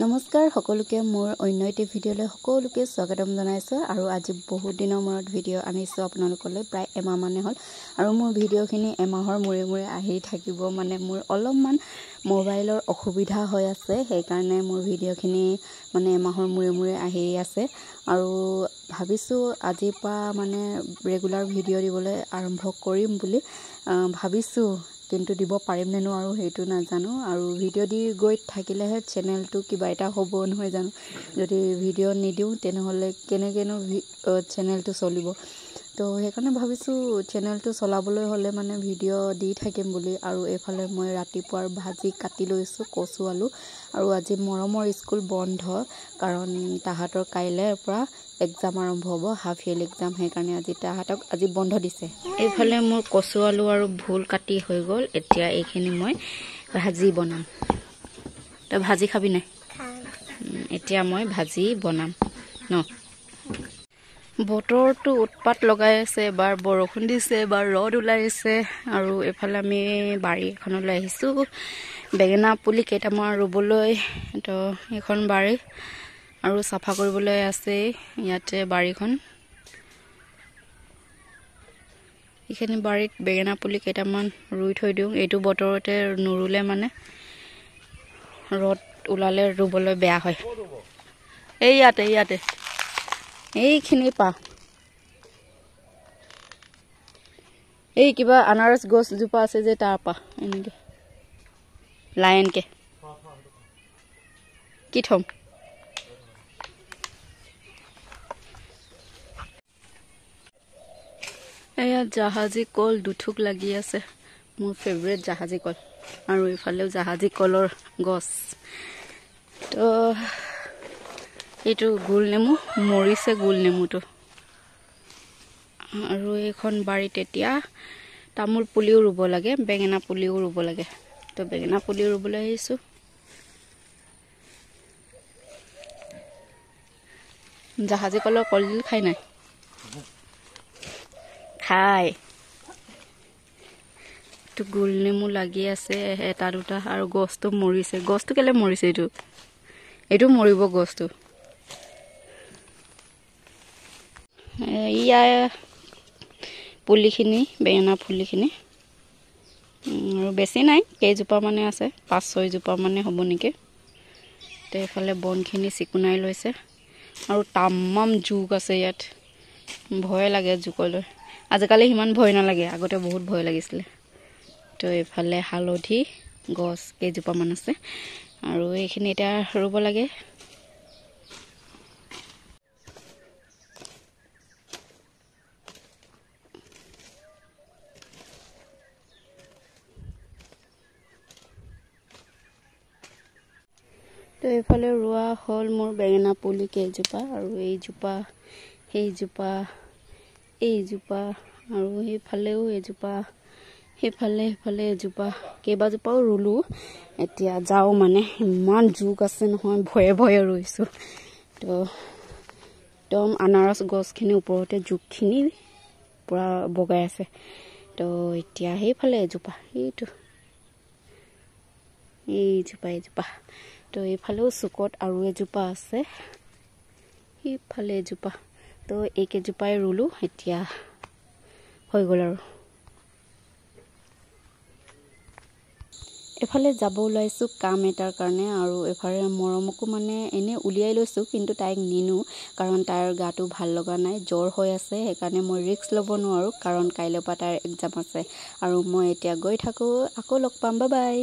নমস্কাৰ সকলোকে মোৰ অন্য এটি ভিডিঅ'লৈ সকলোকে স্বাগতম জনাইছো আৰু আজি বহুত দিনৰ মূৰত ভিডিঅ' আনিছো আপোনালোকলৈ প্ৰায় এমাহ মানে হ'ল আৰু মোৰ ভিডিঅ'খিনি এমাহৰ মূৰে মূৰে আহি থাকিব মানে মোৰ অলপমান মোবাইলৰ অসুবিধা হৈ আছে সেইকাৰণে মোৰ ভিডিঅ'খিনি মানে এমাহৰ মূৰে মূৰে আহি আছে আৰু ভাবিছো আজিৰ পৰা মানে ৰেগুলাৰ ভিডিঅ' দিবলৈ আৰম্ভ কৰিম বুলি ভাবিছো কিন্তু দিব পাৰিম নে নোৱাৰো সেইটো নাজানো আৰু ভিডিঅ' দি গৈ থাকিলেহে চেনেলটো কিবা এটা হ'ব নহয় জানো যদি ভিডিঅ' নিদিও তেনেহলে কেনেকেনো চেনেলটো চলিব তো সেইকাৰণে ভাবিছো চেনেলটো চলাবলৈ হলে মানে ভিডিঅ' দি থাকিম বুলি আৰু এফালে মই ৰাতিপুৱাৰ ভাজি কাটি লৈছো কচু আলু আৰু আজি মৰমৰ স্কুল বন্ধ কাৰণ তাহাতৰ কাইলৈৰ পৰা এক্সাম আৰম্ভ হ'ব হাফ ইয়েৰ এক্সাম সেইকাৰণে আজি তাহাতক আজি বন্ধ দিছে এইফালে মোৰ কচু আলু আৰু ভোল কাটি হৈ গ'ল এতিয়া এইখিনি মই ভাজি বনাম তো ভাজি খাবি নাই এতিয়া মই ভাজি বনাম ন বতৰটো উৎপাত লগাই আছে এবাৰ বৰষুণ দিছে এবাৰ ৰদ ওলাইছে আৰু এফালে আমি বাৰী এখনলৈ আহিছো বেঙেনা পুলি কেইটামান ৰুবলৈ তো এখন বাৰী আৰু সাফা কৰিবলৈ আছে ইয়াতে বাৰীখন এইখিনি বাৰীত বেঙেনা পুলি কেইটামান ৰুই থৈ দিওঁ এইটো বতৰতে নুৰুলে মানে ৰদ ওলালে ৰুবলৈ বেয়া হয় ইয়াতে এইখিনি পা এই কিবা আনাৰস গছ জোপা আছে যে তাৰ পা এনেকে লাইনকে কি থম এয়া জাহাজী কল দুঠুক লাগি আছে মোৰ ফেভাৰিট জাহাজী কল আৰু ইফালেও জাহাজী কলৰ গছ তো এইটো গোল নেমু মৰিছে গোল নেমুটো আৰু এইখন বাৰীত এতিয়া তামোল পুলিও ৰুব লাগে বেঙেনা পুলিও ৰুব লাগে তো বেঙেনা পুলি ৰুবলৈ আহিছো জাহাজী কলৰ কলডিল খাই নাই খাই তো গোল নেমু লাগি আছে এটা দুটা আৰু গছটো মৰিছে গছটো কেলে মৰিছে এইটো মৰিব গছটো ইয়া পুলিখিনি বেঙেনা পুলিখিনি আৰু বেছি নাই কেইজোপা মানে আছে 5-6 জোপা মানে হ'ব নেকি তো এফালে বনখিনি চিকুনাই লৈছে আৰু তামাম জোক আছে ইয়াত ভয় লাগে জোকলৈ আজিকালি হিমান ভয় নালাগে আগতে বহুত ভয় লাগিছিল তো এফালে হালধি গছ কেইজোপা মান আছে আৰু এইখিনি এটা ৰুব লাগে তো এফালে ৰুৱা হল মোৰ বেঙেনা পুলি কেইজোপা আৰু এইজোপা সেইজোপা এইজোপা আৰু সেইফালেও এজোপা সেইফালে এজোপা কেইবাজোপাও ৰুলো এতিয়া যাও মানে ইমান জোক আছে নহয় ভয়ে ভয়ে ৰৈছো তো একদম আনাৰস গছখিনি ওপৰতে জোকখিনি পুৰা বগাই আছে তো এতিয়া সেইফালে এজোপা এইজোপা তো এইফালেও চুকত আৰু এজোপা আছে সেইফালে এজোপা তো এইকেইজোপাই ৰুলো এতিয়া হৈ গ'ল আৰু এফালে যাব ওলাইছো কাম এটাৰ কাৰণে আৰু এফালে মৰমকো মানে এনে উলিয়াই লৈছো কিন্তু তাইক নিনো কাৰণ তাইৰ গাটো ভাল লগা নাই জ্বৰ হৈ আছে সেইকাৰণে মই ৰিস্ক ল'ব নোৱাৰো কাৰণ কাইলৈৰ পৰা তাইৰ এক্সাম আছে আৰু মই এতিয়া গৈ থাকো আকৌ লগ পাম বাই বাই